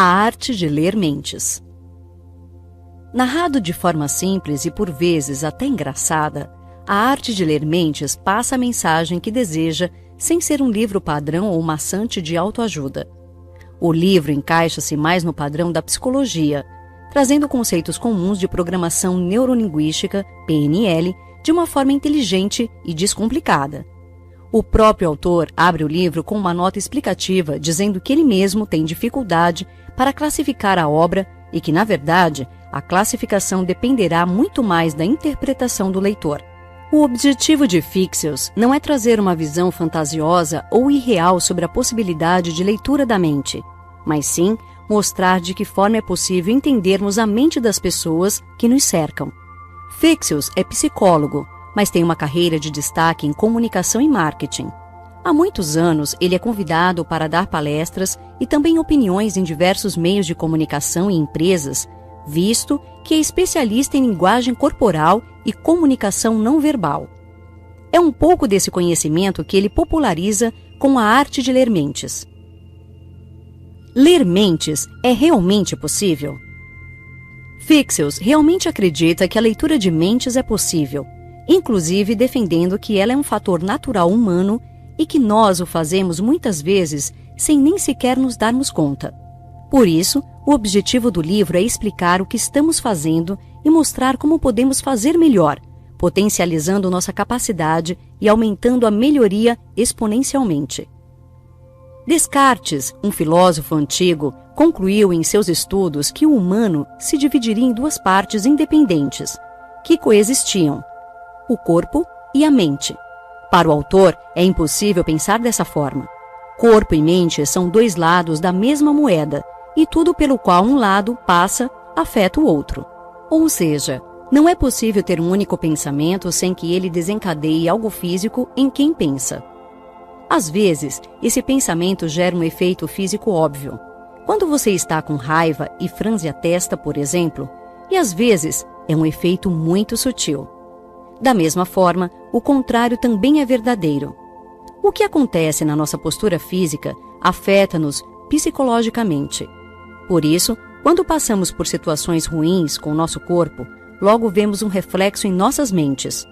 arte de ler mentes. Narrado de forma simples e por vezes até engraçada, a arte de ler mentes passa a mensagem que deseja sem ser um livro padrão ou maçante de autoajuda. O livro encaixa-se mais no padrão da psicologia, trazendo conceitos comuns de programação neurolinguística, PNL, de uma forma inteligente e descomplicada. O próprio autor abre o livro com uma nota explicativa dizendo que ele mesmo tem dificuldade para classificar a obra e que, na verdade, a classificação dependerá muito mais da interpretação do leitor. O objetivo de Fixios não é trazer uma visão fantasiosa ou irreal sobre a possibilidade de leitura da mente, mas sim mostrar de que forma é possível entendermos a mente das pessoas que nos cercam. Fixios é psicólogo, mas tem uma carreira de destaque em comunicação e marketing. Há muitos anos, ele é convidado para dar palestras e também opiniões em diversos meios de comunicação e empresas, visto que é especialista em linguagem corporal e comunicação não verbal. É um pouco desse conhecimento que ele populariza com a arte de ler mentes. Ler mentes é realmente possível? Fixios realmente acredita que a leitura de mentes é possível, inclusive defendendo que ela é um fator natural humano e que nós o fazemos muitas vezes sem nem sequer nos darmos conta. Por isso, o objetivo do livro é explicar o que estamos fazendo e mostrar como podemos fazer melhor, potencializando nossa capacidade e aumentando a melhoria exponencialmente. Descartes, um filósofo antigo, concluiu em seus estudos que o humano se dividiria em duas partes independentes, que coexistiam: o corpo e a mente. Para o autor, é impossível pensar dessa forma. Corpo e mente são dois lados da mesma moeda, e tudo pelo qual um lado passa afeta o outro. Ou seja, não é possível ter um único pensamento sem que ele desencadeie algo físico em quem pensa. Às vezes, esse pensamento gera um efeito físico óbvio. Quando você está com raiva e franze a testa, por exemplo, e às vezes é um efeito muito sutil. Da mesma forma, o contrário também é verdadeiro. O que acontece na nossa postura física afeta-nos psicologicamente. Por isso, quando passamos por situações ruins com o nosso corpo, logo vemos um reflexo em nossas mentes.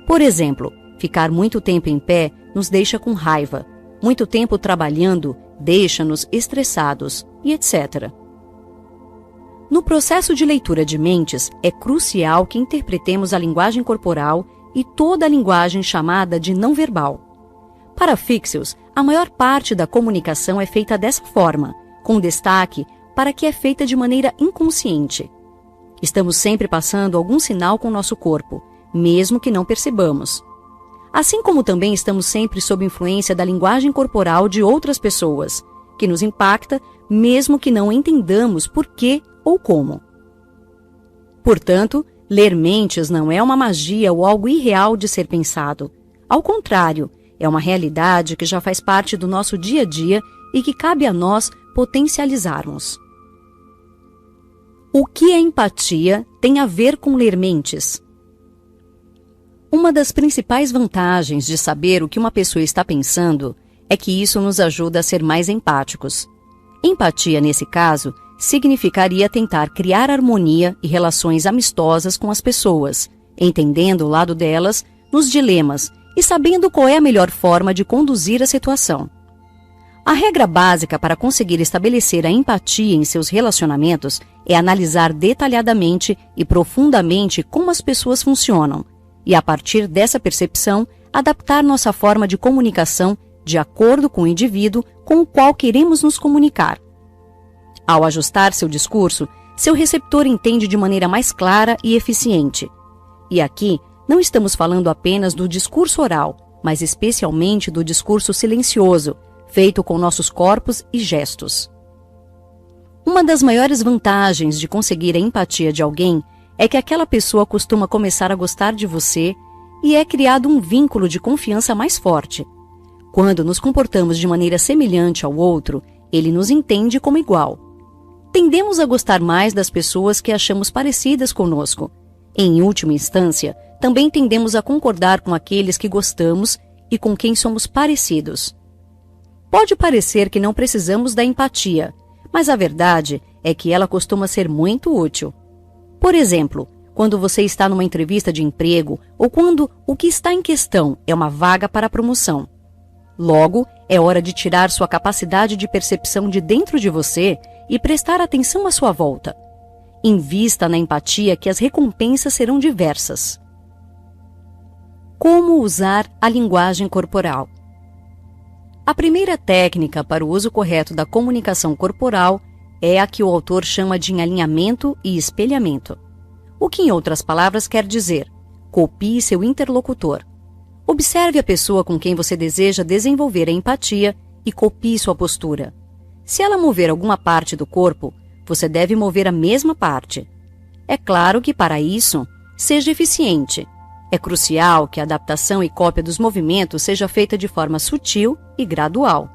Por exemplo, ficar muito tempo em pé nos deixa com raiva, muito tempo trabalhando deixa-nos estressados, e etc. No processo de leitura de mentes, é crucial que interpretemos a linguagem corporal e toda a linguagem chamada de não verbal. Para Fixios, a maior parte da comunicação é feita dessa forma, com destaque para que é feita de maneira inconsciente. Estamos sempre passando algum sinal com o nosso corpo, mesmo que não percebamos. Assim como também estamos sempre sob influência da linguagem corporal de outras pessoas, que nos impacta, mesmo que não entendamos por quê ou como. Portanto, ler mentes não é uma magia ou algo irreal de ser pensado. Ao contrário, é uma realidade que já faz parte do nosso dia a dia e que cabe a nós potencializarmos. O que a empatia tem a ver com ler mentes? Uma das principais vantagens de saber o que uma pessoa está pensando é que isso nos ajuda a ser mais empáticos. Empatia, nesse caso, significaria tentar criar harmonia e relações amistosas com as pessoas, entendendo o lado delas nos dilemas e sabendo qual é a melhor forma de conduzir a situação. A regra básica para conseguir estabelecer a empatia em seus relacionamentos é analisar detalhadamente e profundamente como as pessoas funcionam e, a partir dessa percepção, adaptar nossa forma de comunicação de acordo com o indivíduo com o qual queremos nos comunicar. Ao ajustar seu discurso, seu receptor entende de maneira mais clara e eficiente. E aqui, não estamos falando apenas do discurso oral, mas especialmente do discurso silencioso, feito com nossos corpos e gestos. Uma das maiores vantagens de conseguir a empatia de alguém é que aquela pessoa costuma começar a gostar de você e é criado um vínculo de confiança mais forte. Quando nos comportamos de maneira semelhante ao outro, ele nos entende como igual. Tendemos a gostar mais das pessoas que achamos parecidas conosco. Em última instância, também tendemos a concordar com aqueles que gostamos e com quem somos parecidos. Pode parecer que não precisamos da empatia, mas a verdade é que ela costuma ser muito útil. Por exemplo, quando você está numa entrevista de emprego ou quando o que está em questão é uma vaga para promoção. Logo, é hora de tirar sua capacidade de percepção de dentro de você e prestar atenção à sua volta. Invista na empatia que as recompensas serão diversas. Como usar a linguagem corporal? A primeira técnica para o uso correto da comunicação corporal é a que o autor chama de alinhamento e espelhamento. O que, em outras palavras, quer dizer: copie seu interlocutor. Observe a pessoa com quem você deseja desenvolver a empatia e copie sua postura. Se ela mover alguma parte do corpo, você deve mover a mesma parte. É claro que, para isso, seja eficiente. É crucial que a adaptação e cópia dos movimentos seja feita de forma sutil e gradual.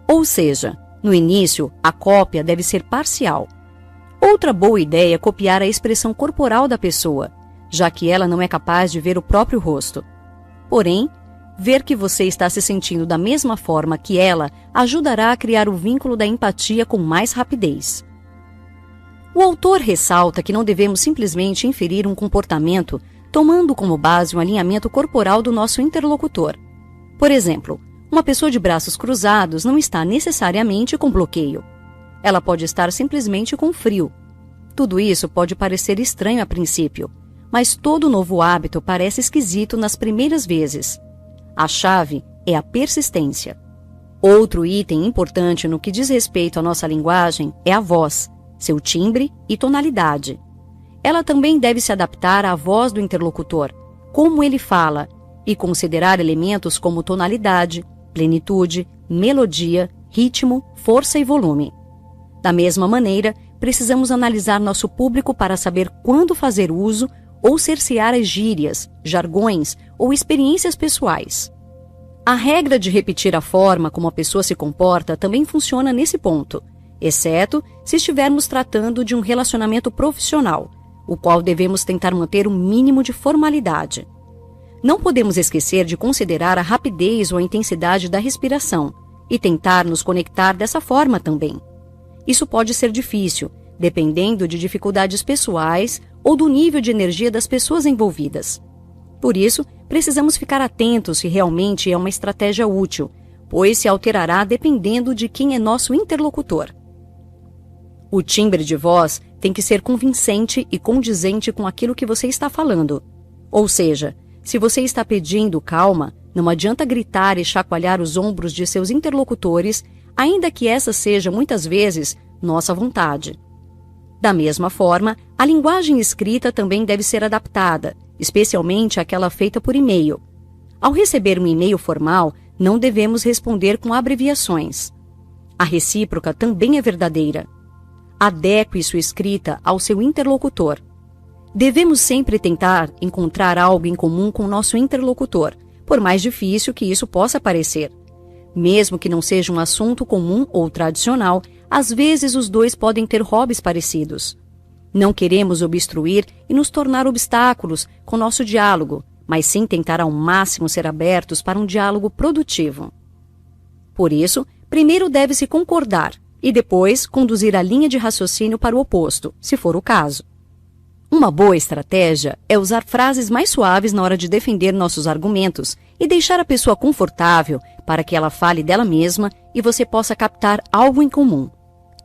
Ou seja, no início, a cópia deve ser parcial. Outra boa ideia é copiar a expressão corporal da pessoa, já que ela não é capaz de ver o próprio rosto. Porém, ver que você está se sentindo da mesma forma que ela ajudará a criar o vínculo da empatia com mais rapidez. O autor ressalta que não devemos simplesmente inferir um comportamento tomando como base um alinhamento corporal do nosso interlocutor. Por exemplo, uma pessoa de braços cruzados não está necessariamente com bloqueio. Ela pode estar simplesmente com frio. Tudo isso pode parecer estranho a princípio, mas todo novo hábito parece esquisito nas primeiras vezes. A chave é a persistência. Outro item importante no que diz respeito à nossa linguagem é a voz, seu timbre e tonalidade. Ela também deve se adaptar à voz do interlocutor, como ele fala, e considerar elementos como tonalidade, plenitude, melodia, ritmo, força e volume. Da mesma maneira, precisamos analisar nosso público para saber quando fazer uso ou cercear as gírias, jargões ou experiências pessoais. A regra de repetir a forma como a pessoa se comporta também funciona nesse ponto, exceto se estivermos tratando de um relacionamento profissional, o qual devemos tentar manter um mínimo de formalidade. Não podemos esquecer de considerar a rapidez ou a intensidade da respiração e tentar nos conectar dessa forma também. Isso pode ser difícil, dependendo de dificuldades pessoais ou do nível de energia das pessoas envolvidas. Por isso, precisamos ficar atentos se realmente é uma estratégia útil, pois se alterará dependendo de quem é nosso interlocutor. O timbre de voz tem que ser convincente e condizente com aquilo que você está falando. Ou seja, se você está pedindo calma, não adianta gritar e chacoalhar os ombros de seus interlocutores, ainda que essa seja muitas vezes nossa vontade. Da mesma forma, a linguagem escrita também deve ser adaptada, especialmente aquela feita por e-mail. Ao receber um e-mail formal, não devemos responder com abreviações. A recíproca também é verdadeira. Adeque sua escrita ao seu interlocutor. Devemos sempre tentar encontrar algo em comum com o nosso interlocutor, por mais difícil que isso possa parecer. Mesmo que não seja um assunto comum ou tradicional, às vezes os dois podem ter hobbies parecidos. Não queremos obstruir e nos tornar obstáculos com nosso diálogo, mas sim tentar ao máximo ser abertos para um diálogo produtivo. Por isso, primeiro deve-se concordar e depois conduzir a linha de raciocínio para o oposto, se for o caso. Uma boa estratégia é usar frases mais suaves na hora de defender nossos argumentos e deixar a pessoa confortável para que ela fale dela mesma e você possa captar algo em comum.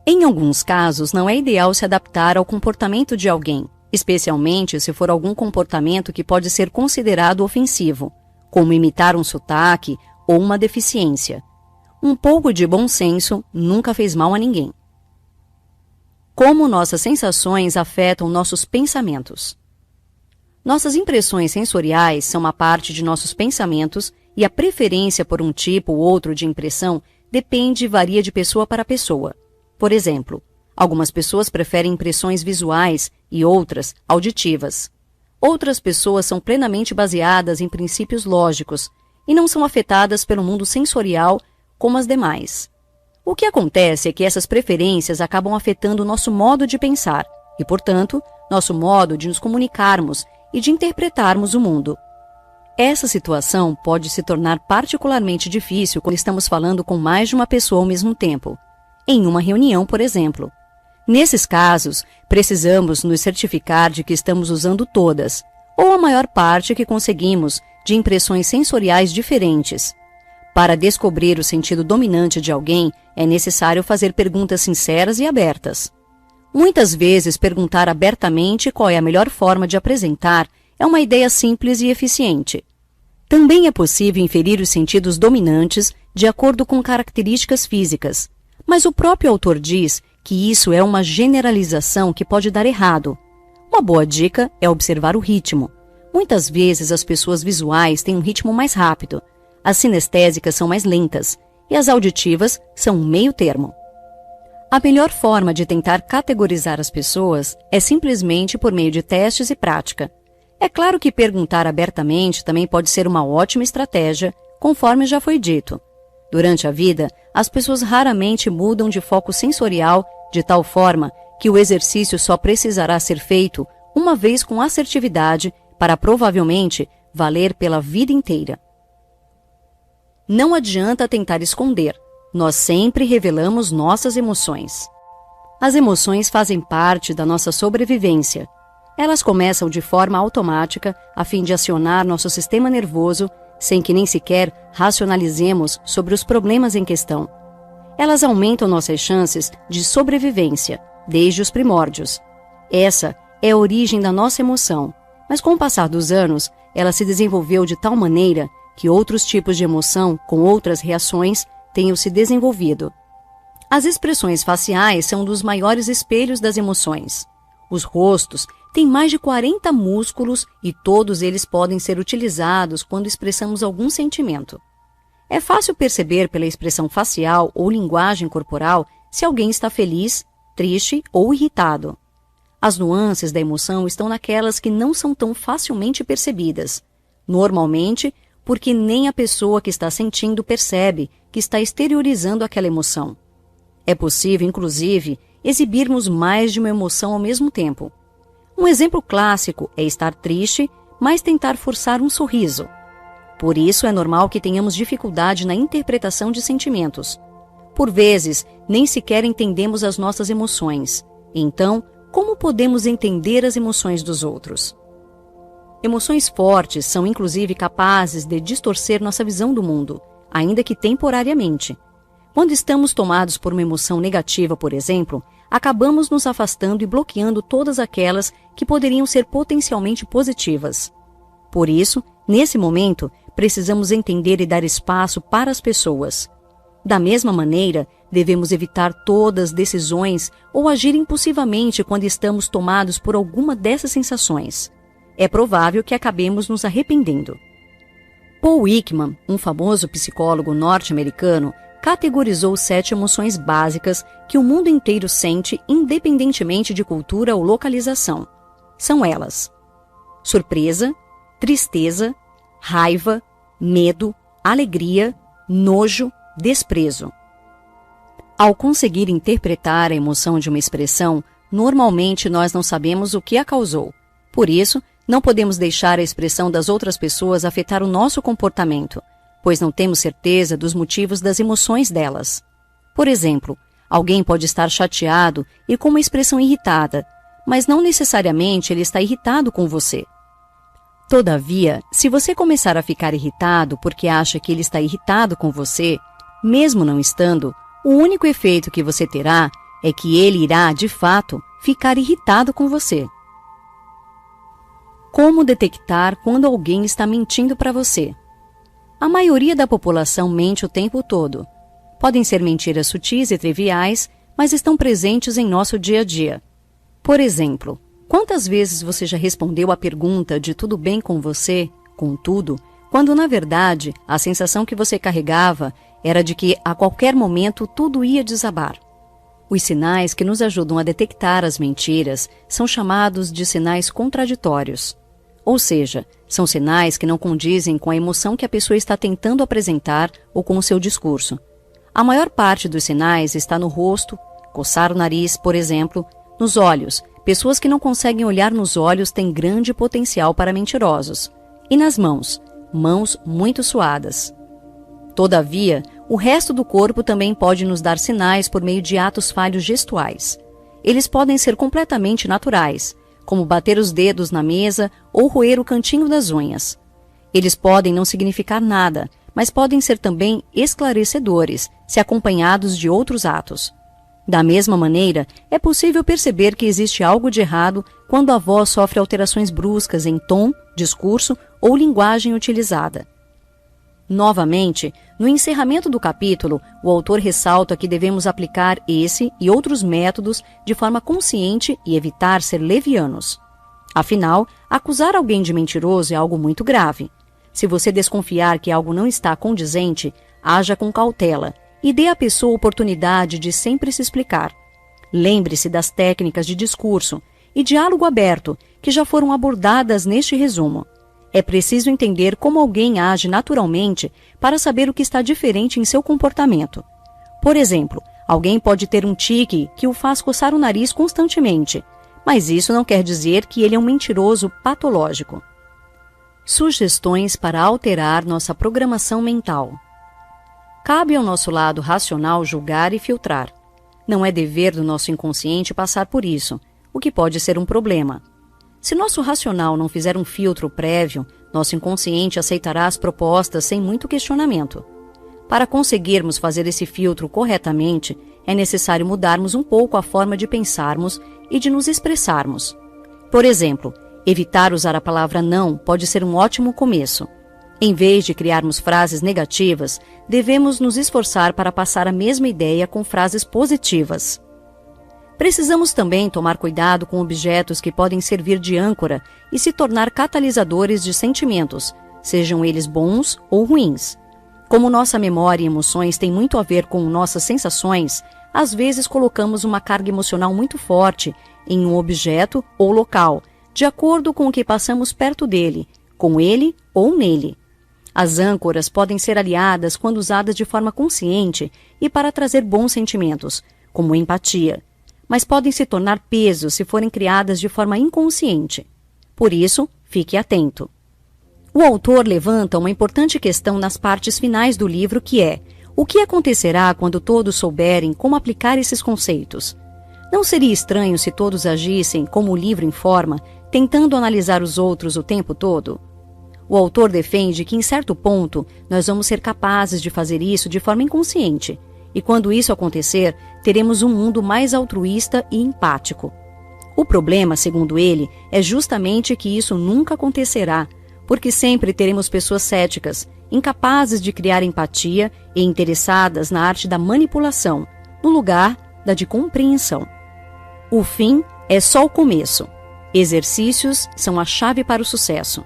Em alguns casos, não é ideal se adaptar ao comportamento de alguém, especialmente se for algum comportamento que pode ser considerado ofensivo, como imitar um sotaque ou uma deficiência. Um pouco de bom senso nunca fez mal a ninguém. Como nossas sensações afetam nossos pensamentos. Nossas impressões sensoriais são uma parte de nossos pensamentos e a preferência por um tipo ou outro de impressão depende e varia de pessoa para pessoa. Por exemplo, algumas pessoas preferem impressões visuais e outras auditivas. Outras pessoas são plenamente baseadas em princípios lógicos e não são afetadas pelo mundo sensorial como as demais. O que acontece é que essas preferências acabam afetando o nosso modo de pensar e, portanto, nosso modo de nos comunicarmos e de interpretarmos o mundo. Essa situação pode se tornar particularmente difícil quando estamos falando com mais de uma pessoa ao mesmo tempo. em uma reunião, por exemplo. Nesses casos, precisamos nos certificar de que estamos usando todas, ou a maior parte que conseguimos, de impressões sensoriais diferentes. Para descobrir o sentido dominante de alguém, é necessário fazer perguntas sinceras e abertas. Muitas vezes, perguntar abertamente qual é a melhor forma de apresentar é uma ideia simples e eficiente. Também é possível inferir os sentidos dominantes de acordo com características físicas, mas o próprio autor diz que isso é uma generalização que pode dar errado. Uma boa dica é observar o ritmo. Muitas vezes as pessoas visuais têm um ritmo mais rápido, as sinestésicas são mais lentas e as auditivas são um meio termo. A melhor forma de tentar categorizar as pessoas é simplesmente por meio de testes e prática. É claro que perguntar abertamente também pode ser uma ótima estratégia, conforme já foi dito. Durante a vida, as pessoas raramente mudam de foco sensorial de tal forma que o exercício só precisará ser feito uma vez com assertividade para provavelmente valer pela vida inteira. Não adianta tentar esconder. Nós sempre revelamos nossas emoções. As emoções fazem parte da nossa sobrevivência. Elas começam de forma automática a fim de acionar nosso sistema nervoso sem que nem sequer racionalizemos sobre os problemas em questão. Elas aumentam nossas chances de sobrevivência desde os primórdios. Essa é a origem da nossa emoção, mas com o passar dos anos, ela se desenvolveu de tal maneira que outros tipos de emoção com outras reações tenham se desenvolvido. As expressões faciais são um dos maiores espelhos das emoções. Os rostos têm mais de 40 músculos e todos eles podem ser utilizados quando expressamos algum sentimento. É fácil perceber pela expressão facial ou linguagem corporal se alguém está feliz, triste ou irritado. As nuances da emoção estão naquelas que não são tão facilmente percebidas, normalmente porque nem a pessoa que está sentindo percebe que está exteriorizando aquela emoção. É possível, inclusive, exibirmos mais de uma emoção ao mesmo tempo. Um exemplo clássico é estar triste, mas tentar forçar um sorriso. Por isso é normal que tenhamos dificuldade na interpretação de sentimentos. Por vezes, nem sequer entendemos as nossas emoções. Então, como podemos entender as emoções dos outros? Emoções fortes são inclusive capazes de distorcer nossa visão do mundo, ainda que temporariamente. Quando estamos tomados por uma emoção negativa, por exemplo, acabamos nos afastando e bloqueando todas aquelas que poderiam ser potencialmente positivas. Por isso, nesse momento, precisamos entender e dar espaço para as pessoas. Da mesma maneira, devemos evitar todas as decisões ou agir impulsivamente quando estamos tomados por alguma dessas sensações. É provável que acabemos nos arrependendo. Paul Ekman, um famoso psicólogo norte-americano, categorizou 7 emoções básicas que o mundo inteiro sente independentemente de cultura ou localização. São elas: surpresa, tristeza, raiva, medo, alegria, nojo, desprezo. Ao conseguir interpretar a emoção de uma expressão, normalmente nós não sabemos o que a causou. Por isso, não podemos deixar a expressão das outras pessoas afetar o nosso comportamento, pois não temos certeza dos motivos das emoções delas. Por exemplo, alguém pode estar chateado e com uma expressão irritada, mas não necessariamente ele está irritado com você. Todavia, se você começar a ficar irritado porque acha que ele está irritado com você, mesmo não estando, o único efeito que você terá é que ele irá, de fato, ficar irritado com você. Como detectar quando alguém está mentindo para você? A maioria da população mente o tempo todo. Podem ser mentiras sutis e triviais, mas estão presentes em nosso dia a dia. Por exemplo, quantas vezes você já respondeu à pergunta de tudo bem com você, com tudo, quando na verdade a sensação que você carregava era de que a qualquer momento tudo ia desabar? Os sinais que nos ajudam a detectar as mentiras são chamados de sinais contraditórios. Ou seja, são sinais que não condizem com a emoção que a pessoa está tentando apresentar ou com o seu discurso. A maior parte dos sinais está no rosto, coçar o nariz, por exemplo, nos olhos. Pessoas que não conseguem olhar nos olhos têm grande potencial para mentirosos. E nas mãos, mãos muito suadas. Todavia, O resto do corpo também pode nos dar sinais por meio de atos falhos gestuais. Eles podem ser completamente naturais, como bater os dedos na mesa ou roer o cantinho das unhas. Eles podem não significar nada, mas podem ser também esclarecedores, se acompanhados de outros atos. Da mesma maneira, é possível perceber que existe algo de errado quando a voz sofre alterações bruscas em tom, discurso ou linguagem utilizada. Novamente, no encerramento do capítulo, o autor ressalta que devemos aplicar esse e outros métodos de forma consciente e evitar ser levianos. Afinal, acusar alguém de mentiroso é algo muito grave. Se você desconfiar que algo não está condizente, haja com cautela e dê à pessoa a oportunidade de sempre se explicar. Lembre-se das técnicas de discurso e diálogo aberto que já foram abordadas neste resumo. É preciso entender como alguém age naturalmente para saber o que está diferente em seu comportamento. Por exemplo, alguém pode ter um tique que o faz coçar o nariz constantemente, mas isso não quer dizer que ele é um mentiroso patológico. Sugestões para alterar nossa programação mental. Cabe ao nosso lado racional julgar e filtrar. Não é dever do nosso inconsciente passar por isso, o que pode ser um problema. Se nosso racional não fizer um filtro prévio, nosso inconsciente aceitará as propostas sem muito questionamento. Para conseguirmos fazer esse filtro corretamente, é necessário mudarmos um pouco a forma de pensarmos e de nos expressarmos. Por exemplo, evitar usar a palavra não pode ser um ótimo começo. Em vez de criarmos frases negativas, devemos nos esforçar para passar a mesma ideia com frases positivas. Precisamos também tomar cuidado com objetos que podem servir de âncora e se tornar catalisadores de sentimentos, sejam eles bons ou ruins. Como nossa memória e emoções têm muito a ver com nossas sensações, às vezes colocamos uma carga emocional muito forte em um objeto ou local, de acordo com o que passamos perto dele, com ele ou nele. As âncoras podem ser aliadas quando usadas de forma consciente e para trazer bons sentimentos, como empatia, mas podem se tornar peso se forem criadas de forma inconsciente. Por isso, fique atento. O autor levanta uma importante questão nas partes finais do livro, que é: o que acontecerá quando todos souberem como aplicar esses conceitos? Não seria estranho se todos agissem como o livro informa, tentando analisar os outros o tempo todo? O autor defende que, em certo ponto, nós vamos ser capazes de fazer isso de forma inconsciente, e quando isso acontecer, teremos um mundo mais altruísta e empático. O problema, segundo ele, é justamente que isso nunca acontecerá, porque sempre teremos pessoas céticas, incapazes de criar empatia e interessadas na arte da manipulação, no lugar da de compreensão. O fim é só o começo. Exercícios são a chave para o sucesso.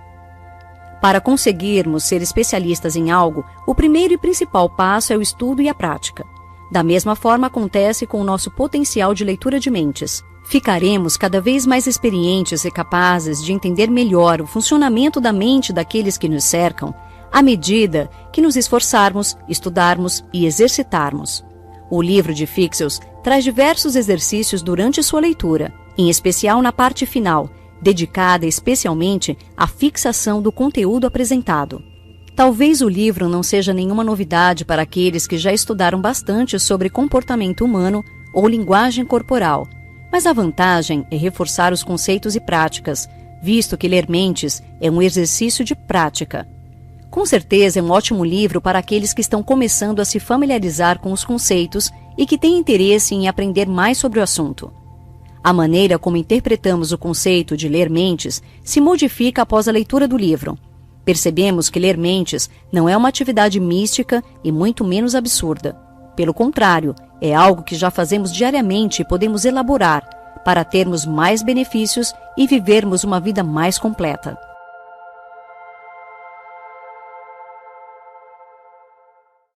Para conseguirmos ser especialistas em algo, o primeiro e principal passo é o estudo e a prática. Da mesma forma acontece com o nosso potencial de leitura de mentes. Ficaremos cada vez mais experientes e capazes de entender melhor o funcionamento da mente daqueles que nos cercam, à medida que nos esforçarmos, estudarmos e exercitarmos. O livro de Fixels traz diversos exercícios durante sua leitura, em especial na parte final, dedicada especialmente à fixação do conteúdo apresentado. Talvez o livro não seja nenhuma novidade para aqueles que já estudaram bastante sobre comportamento humano ou linguagem corporal, mas a vantagem é reforçar os conceitos e práticas, visto que ler mentes é um exercício de prática. Com certeza é um ótimo livro para aqueles que estão começando a se familiarizar com os conceitos e que têm interesse em aprender mais sobre o assunto. A maneira como interpretamos o conceito de ler mentes se modifica após a leitura do livro. Percebemos que ler mentes não é uma atividade mística e muito menos absurda. Pelo contrário, é algo que já fazemos diariamente e podemos elaborar para termos mais benefícios e vivermos uma vida mais completa.